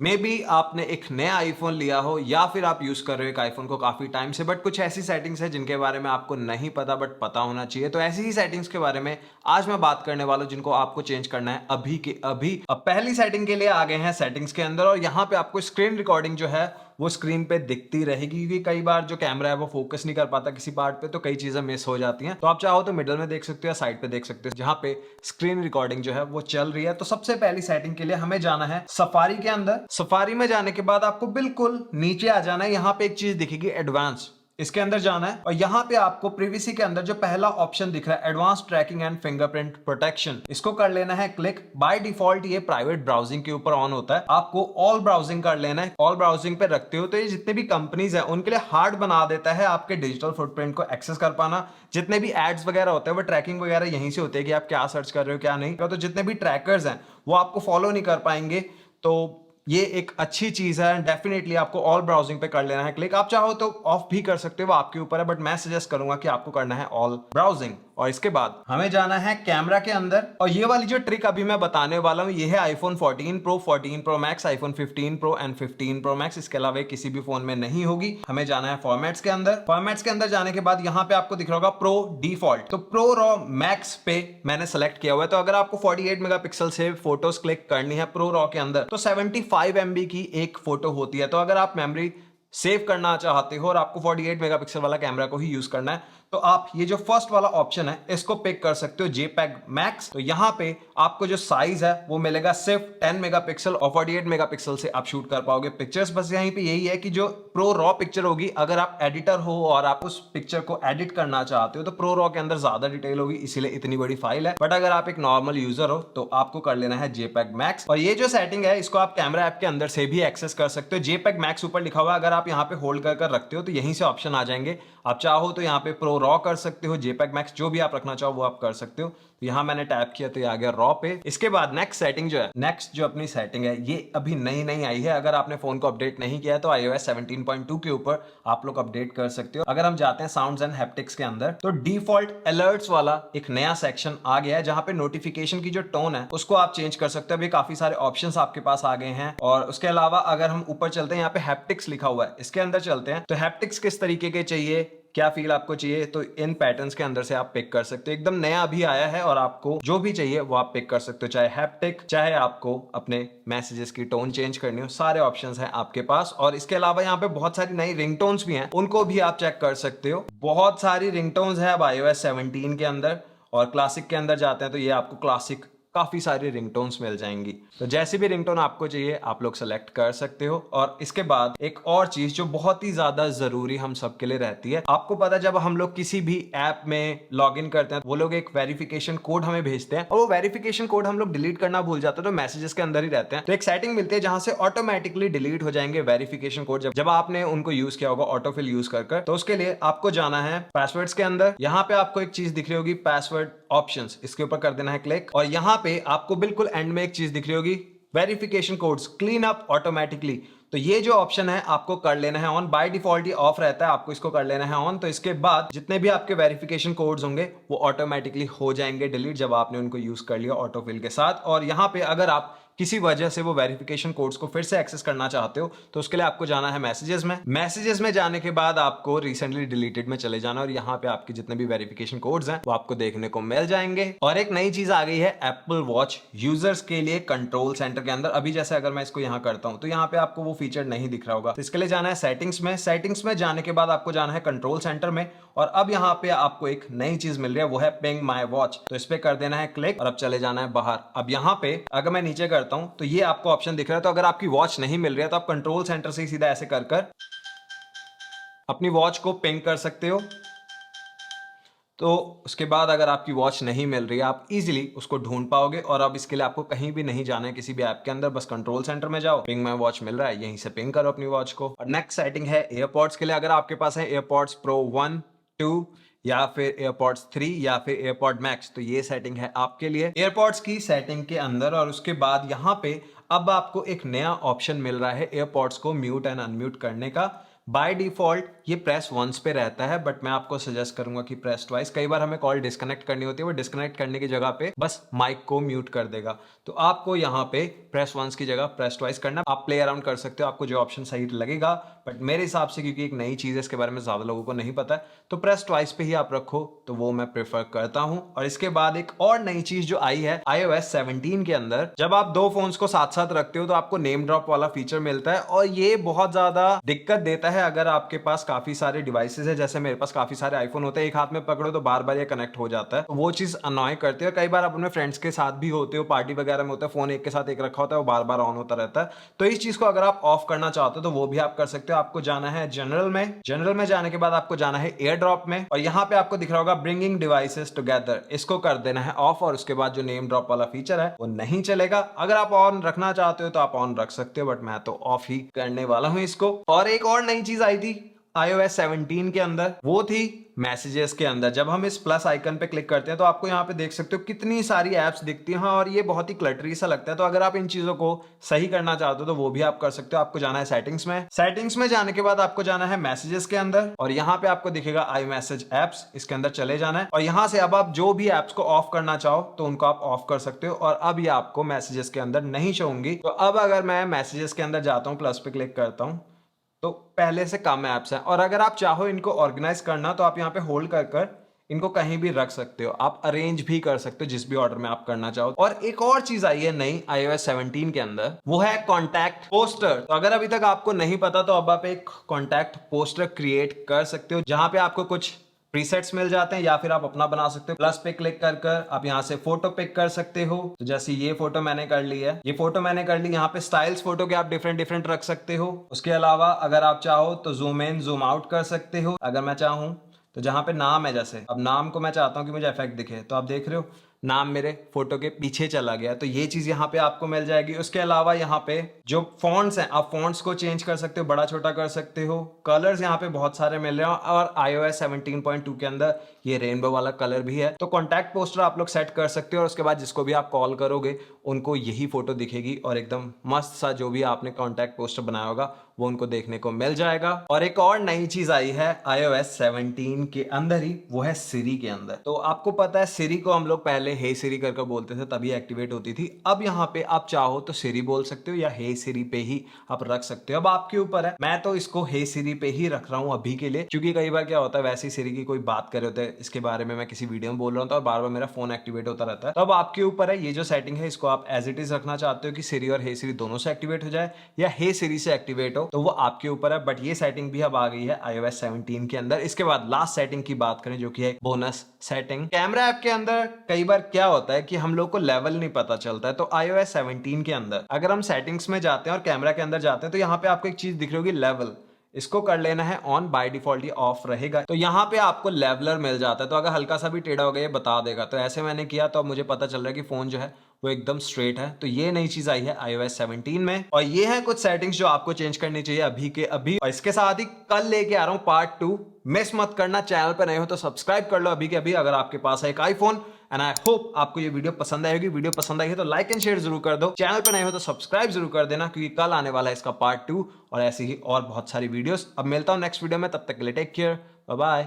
May be आपने एक नया आईफोन लिया हो या फिर आप यूज कर रहे हो एक आईफोन को काफी टाइम से, बट कुछ ऐसी सेटिंग्स है जिनके बारे में आपको नहीं पता बट पता होना चाहिए। तो ऐसी ही सेटिंग्स के बारे में आज मैं बात करने वाला हूं जिनको आपको चेंज करना है अभी के अभी। अब पहली सेटिंग के लिए आ गए हैं सेटिंग्स के अंदर, और यहाँ पे आपको स्क्रीन रिकॉर्डिंग जो है वो स्क्रीन पे दिखती रहेगी, क्योंकि कई बार जो कैमरा है वो फोकस नहीं कर पाता किसी पार्ट पे, तो कई चीजें मिस हो जाती हैं। तो आप चाहो तो मिडल में देख सकते हो या साइड पे देख सकते हो जहां पे स्क्रीन रिकॉर्डिंग जो है वो चल रही है। तो सबसे पहली सेटिंग के लिए हमें जाना है सफारी के अंदर। सफारी में जाने के बाद आपको बिल्कुल नीचे आ जाना है, यहां पे एक चीज दिखेगी एडवांस, इसके अंदर जाना है और यहां पे आपको प्रीवियसी के अंदर जो पहला ऑप्शन दिख रहा है advance tracking and fingerprint protection, इसको कर लेना है क्लिक। बाय डिफॉल्ट ये प्राइवेट ब्राउजिंग के ऊपर ऑन होता है, आपको ऑल ब्राउजिंग कर लेना है। ऑल ब्राउजिंग पे रखते हो तो ये जितने भी कंपनीज है उनके लिए हार्ड बना देता है आपके डिजिटल फुटप्रिंट को एक्सेस कर पाना। जितने भी एड्स वगैरह होते हैं वो ट्रैकिंग वगैरह यहीं से होते हैं कि आप क्या सर्च कर रहे हो क्या नहीं, तो जितने भी ट्रैकर्स हैं वो आपको फॉलो नहीं कर पाएंगे। तो ये एक अच्छी चीज है, डेफिनेटली आपको ऑल ब्राउजिंग पे कर लेना है क्लिक। आप चाहो तो ऑफ भी कर सकते हो, आपके ऊपर है, बट मैं सजेस्ट करूंगा कि आपको करना है ऑल ब्राउजिंग। और इसके बाद हमें जाना है कैमरा के अंदर, और ये वाली जो ट्रिक अभी मैं बताने वाला हूं ये है iPhone 14 pro, 14 pro max, iPhone 15 pro and 15 pro max, इसके अलावा किसी भी फोन में नहीं होगी। हमें जाना है फॉर्मेट्स के अंदर। फॉर्मेट्स के अंदर जाने के बाद यहाँ पे आपको दिख रहा होगा प्रो डिफॉल्ट, तो प्रो रॉ मैक्स पे मैंने सेलेक्ट किया हुआ है। तो अगर आपको 48 मेगापिक्सल से फोटोज क्लिक करनी है प्रो रॉ के अंदर तो 75 MB की एक फोटो होती है। तो अगर आप मेमोरी सेव करना चाहते हो और आपको 48 मेगापिक्सल वाला कैमरा को ही यूज करना है तो आप ये जो फर्स्ट वाला ऑप्शन है इसको पिक कर सकते हो, JPEG मैक्स। तो यहां पे आपको जो साइज है वो मिलेगा सिर्फ 10 मेगापिक्सल और 48 मेगापिक्सल से आप शूट कर पाओगे पिक्चर्स। बस यहीं पे यही है कि जो प्रो रॉ पिक्चर होगी, अगर आप एडिटर हो और आप उस पिक्चर को एडिट करना चाहते हो तो प्रो रॉ के अंदर ज्यादा डिटेल होगी, इसीलिए इतनी बड़ी फाइल है। बट अगर आप एक नॉर्मल यूजर हो तो आपको कर लेना है JPEG मैक्स। और ये जो सेटिंग है इसको आप कैमरा ऐप के अंदर से भी एक्सेस कर सकते हो। JPEG मैक्स ऊपर लिखा हुआ है, अगर आप यहाँ पे होल्ड कर रखते हो तो यहीं से ऑप्शन आ जाएंगे। आप चाहो तो यहाँ पे प्रो रॉ कर सकते हो, JPEG मैक्स, जो भी आप रखना चाहो वो आप कर सकते हो। तो यहां मैंने टैप किया तो ये आ गया रॉ पे। इसके बाद नेक्स्ट सेटिंग जो है, नेक्स्ट जो अपनी सेटिंग है ये अभी नई नई आई है, अगर आपने फोन को अपडेट नहीं किया है तो iOS 17.2 के ऊपर आप लोग अपडेट कर सकते हो। अगर हम जाते हैं साउंड्स एंड हैप्टिक्स के अंदर तो डिफॉल्ट अलर्ट्स वाला एक नया सेक्शन आ गया है जहां पे नोटिफिकेशन की जो टोन है उसको आप चेंज कर सकते हो। अभी काफी सारे ऑप्शंस आपके पास आ गए हैं। और उसके अलावा अगर हम ऊपर चलते हैं, यहाँ पे हैप्टिक्स लिखा हुआ है, इसके अंदर चलते हैं। तो हैप्टिक्स किस तरीके के चाहिए, क्या फील आपको चाहिए, तो इन पैटर्न्स के अंदर से आप पिक कर सकते हो। एकदम नया अभी आया है और आपको जो भी चाहिए वो आप पिक कर सकते हो, चाहे हैप्टिक, चाहे आपको अपने मैसेजेस की टोन चेंज करनी हो, सारे ऑप्शंस हैं आपके पास। और इसके अलावा यहाँ पे बहुत सारी नई रिंगटोन्स भी हैं, उनको भी आप चेक कर सकते हो। बहुत सारी रिंगटोन्स है अब iOS 17 के अंदर। और क्लासिक के अंदर जाते हैं तो ये आपको क्लासिक काफी सारी रिंगटोन्स मिल जाएंगी। तो जैसी भी रिंगटोन आपको चाहिए आप लोग सेलेक्ट कर सकते हो। और इसके बाद एक और चीज जो बहुत ही ज्यादा जरूरी हम सबके लिए रहती है, आपको पता है जब हम लोग किसी भी ऐप में लॉग इन करते हैं वो लोग एक वेरिफिकेशन कोड हमें भेजते हैं, और वो वेरिफिकेशन कोड हम लोग डिलीट करना भूल जाते हैं तो मैसेजेस के अंदर ही रहते हैं। तो एक सेटिंग मिलती है जहां से ऑटोमेटिकली डिलीट हो जाएंगे वेरिफिकेशन कोड जब आपने उनको यूज किया होगा ऑटोफिल यूज कर। तो उसके लिए आपको जाना है पासवर्ड्स के अंदर। यहाँ पे आपको एक चीज दिख रही होगी पासवर्ड ऑप्शंस, इसके ऊपर कर देना है क्लिक। और यहां पे आपको बिल्कुल एंड में एक चीज दिख रही होगी verification codes clean up automatically. तो ये जो ऑप्शन है आपको कर लेना है ऑन। बाय डिफॉल्ट ये ऑफ रहता है, आपको इसको कर लेना है ऑन। तो इसके बाद जितने भी आपके वेरिफिकेशन कोड्स होंगे वो ऑटोमेटिकली हो जाएंगे डिलीट जब आपने उनको यूज कर लिया ऑटोफिल के साथ। और यहां पे अगर आप किसी वजह से वो वेरिफिकेशन कोड्स को फिर से एक्सेस करना चाहते हो तो उसके लिए आपको जाना है मैसेजेस में। मैसेजेस में जाने के बाद आपको रिसेंटली डिलीटेड में चले जाना और यहाँ पे आपके जितने भी वेरिफिकेशन कोड्स हैं वो आपको देखने को मिल जाएंगे। और एक नई चीज आ गई है एप्पल वॉच यूजर्स के लिए कंट्रोल सेंटर के अंदर। अभी जैसे अगर मैं इसको यहाँ करता हूँ तो यहाँ पे आपको वो फीचर नहीं दिख रहा होगा, तो इसके लिए जाना है सेटिंग्स में। सेटिंग्स में जाने के बाद आपको जाना है कंट्रोल सेंटर में। और अब यहाँ पे आपको एक नई चीज मिल रही है, वो है पिंग माई वॉच। तो इस पे कर देना है क्लिक और अब चले जाना है बाहर। अब यहाँ पे अगर मैं नीचे करता हूं तो ये आपको ऑप्शन दिख रहा है। तो अगर आपकी वॉच नहीं मिल रही है तो आप कंट्रोल सेंटर से ही सीधा ऐसे कर अपनी वॉच को पिंग कर सकते हो। तो उसके बाद अगर आपकी वॉच नहीं मिल रही है आप इजीली उसको ढूंढ पाओगे। और अब इसके लिए आपको कहीं भी नहीं जाना है किसी भी ऐप के अंदर, बस कंट्रोल सेंटर में जाओ, पिंग माई वॉच मिल रहा है, यहीं से पिंग करो अपनी वॉच को। और नेक्स्ट सेटिंग है एयरपॉड्स के लिए। अगर आपके पास है एयरपॉड्स प्रो 1, 2 या फिर एयरपॉड्स 3 या फिर एयरपॉड मैक्स तो ये सेटिंग है आपके लिए एयरपॉड्स की सेटिंग के अंदर। और उसके बाद यहाँ पे अब आपको एक नया ऑप्शन मिल रहा है एयरपॉड्स को म्यूट एंड अनम्यूट करने का। बाय डिफॉल्ट ये प्रेस वंस पे रहता है, बट मैं आपको सजेस्ट करूंगा कि प्रेस ट्वाइस। कई बार हमें कॉल डिस्कनेक्ट करनी होती है, वो डिस्कनेक्ट करने की जगह पे बस माइक को म्यूट कर देगा। तो आपको यहाँ पे प्रेस वंस की जगह प्रेस ट्वाइस करना। आप प्ले अराउंड कर सकते हो, आपको जो ऑप्शन सही लगेगा, बट मेरे हिसाब से क्योंकि एक नई चीज है, इसके बारे में ज्यादा लोगों को नहीं पता है, तो प्रेस ट्वाइस पे ही आप रखो, तो वो मैं प्रेफर करता हूं। और इसके बाद एक और नई चीज जो आई है iOS 17 के अंदर, जब आप दो फोन्स को साथ साथ रखते हो तो आपको नेम ड्रॉप वाला फीचर मिलता है, और ये बहुत ज्यादा दिक्कत देता है अगर आपके पास काफी सारे डिवाइसेस है। जैसे मेरे पास काफी सारे आईफोन होते हैं, एक हाथ में पकड़ो तो बार बार ये कनेक्ट हो जाता है, तो वो चीज अनॉय करती है। कई बार आप अपने फ्रेंड्स के साथ भी होते हो, पार्टी वगैरह में होता है, फोन एक के साथ एक रखा होता है, वो बार बार ऑन होता रहता है। तो इस चीज को अगर आप ऑफ करना चाहते हो तो वो भी आप कर सकते हो। आपको जाना है जनरल में, जनरल में जाने के बाद आपको जाना है एयर ड्रॉप में, और यहाँ पे आपको दिख रहा होगा ब्रिंगिंग डिवाइसेस टुगेदर, इसको कर देना है ऑफ। और उसके बाद जो नेम ड्रॉप वाला फीचर है वो नहीं चलेगा। अगर आप ऑन रखना चाहते हो तो आप ऑन रख सकते हो, बट मैं तो ऑफ ही करने वाला हूं इसको। और एक और नई चीज आई थी iOS 17 के अंदर, वो थी मैसेजेस के अंदर। जब हम इस प्लस आइकन पे क्लिक करते हैं तो आपको यहाँ पे देख सकते हो कितनी सारी एप्स दिखती हैं, और ये बहुत ही क्लटरी सा लगता है। तो अगर आप इन चीजों को सही करना चाहते हो तो वो भी आप कर सकते हो। आपको जाना है सेटिंग्स में, सेटिंग्स में जाने के बाद आपको जाना है मैसेजेस के अंदर, और यहाँ पे आपको दिखेगा आई मैसेज एप्स, इसके अंदर चले जाना है। और यहाँ से अब आप जो भी एप्स को ऑफ करना चाहो तो उनको आप ऑफ कर सकते हो, और अब ये आपको मैसेजेस के अंदर नहीं होंगी। तो अब अगर मैं मैसेजेस के अंदर जाता हूँ, प्लस पे क्लिक करता हूँ, तो पहले से कम ऐप्स हैं। और अगर आप चाहो इनको ऑर्गेनाइज करना तो आप यहाँ पे होल्ड कर कर इनको कहीं भी रख सकते हो, आप अरेंज भी कर सकते हो जिस भी ऑर्डर में आप करना चाहो। और एक और चीज आई है नई iOS 17 के अंदर, वो है कॉन्टैक्ट पोस्टर। तो अगर अभी तक आपको नहीं पता तो अब आप एक कॉन्टैक्ट पोस्टर क्रिएट कर सकते हो, जहां पे आपको कुछ प्रीसेट्स मिल जाते हैं, या फिर आप अपना बना सकते हो। प्लस पे क्लिक कर कर आप यहाँ से फोटो पिक कर सकते हो। तो जैसे ये फोटो मैंने कर ली है, ये फोटो मैंने कर ली। यहाँ पे स्टाइल्स फोटो के आप डिफरेंट डिफरेंट रख सकते हो। उसके अलावा अगर आप चाहो तो जूम इन जूम आउट कर सकते हो। अगर मैं चाहूँ तो जहां पे नाम है, जैसे अब नाम को मैं चाहता हूं कि मुझे इफेक्ट दिखे, तो आप देख रहे हो नाम मेरे फोटो के पीछे चला गया, तो ये चीज यहाँ पे आपको मिल जाएगी। उसके अलावा यहाँ पे जो फॉन्ट्स हैं, आप फॉन्ट्स को चेंज कर सकते हो, बड़ा छोटा कर सकते हो। कलर्स यहाँ पे बहुत सारे मिल रहे हैं, और iOS 17.2 के अंदर ये रेनबो वाला कलर भी है। तो कॉन्टैक्ट पोस्टर आप लोग सेट कर सकते हो, और उसके बाद जिसको भी आप कॉल करोगे उनको यही फोटो दिखेगी, और एकदम मस्त सा जो भी आपने कॉन्टैक्ट पोस्टर बनाया होगा वो उनको देखने को मिल जाएगा। और एक और नई चीज आई है iOS 17 के अंदर ही, वो है सिरी के अंदर। तो आपको पता है सिरी को हम लोग पहले हे सिरी करके बोलते थे, तभी एक्टिवेट होती थी। अब यहाँ पे आप चाहो तो सिरी बोल सकते हो, या हे सिरी पे ही आप रख सकते हो, अब आपके ऊपर है। मैं तो इसको हे सिरी पे ही रख रहा हूँ अभी के लिए, क्योंकि कई बार क्या होता है वैसे ही सिरी की कोई बात कर रहे होते हैं, इसके बारे में मैं किसी वीडियो में बोल रहा हूँ और बार बार मेरा फोन एक्टिवेट होता रहता है। तो अब आपके ऊपर है, ये जो सेटिंग है इसको आप एज इट इज रखना चाहते हो कि सिरी और हे सिरी दोनों से एक्टिवेट हो जाए, या हे सिरी से एक्टिवेट हो, तो वो आपके ऊपर है। बट ये सेटिंग भी अब आ गई है iOS 17 के अंदर। इसके बाद लास्ट सेटिंग की बात करें, जो कि है बोनस सेटिंग। कैमरा ऐप के अंदर कई बार क्या होता है कि हम लोग को लेवल नहीं पता चलता है, तो iOS 17 के अंदर अगर हम सेटिंग्स में जाते हैं और कैमरा के अंदर जाते हैं, तो यहाँ पे आपको एक चीज दिख रही होगी लेवल, इसको कर लेना है ऑन। बाय डिफॉल्ट ये ऑफ रहेगा, तो यहाँ पे आपको लेवलर मिल जाता है। तो अगर हल्का सा भी टेढ़ा हो गया ये बता देगा। तो ऐसे मैंने किया, तो अब मुझे पता चल रहा है कि फोन जो है वो एकदम स्ट्रेट है। तो ये नई चीज आई है iOS 17 में, और ये है कुछ सेटिंग्स जो आपको चेंज करनी चाहिए अभी के अभी। और इसके साथ ही कल लेके आ रहा हूं पार्ट 2, मिस मत करना। चैनल पर नए हो तो सब्सक्राइब कर लो अभी के अभी, अगर आपके पास है एक आईफोन। एंड आई होप आपको ये वीडियो पसंद आएगी। वीडियो पसंद आई है तो लाइक एंड शेयर जरूर कर दो। चैनल पर नए हो तो सब्सक्राइब जरूर कर देना, क्योंकि कल आने वाला है इसका पार्ट 2, और ऐसी ही और बहुत सारी वीडियोस। अब मिलता हूं नेक्स्ट वीडियो में, तब तक के लिए टेक केयर, बाय बाय।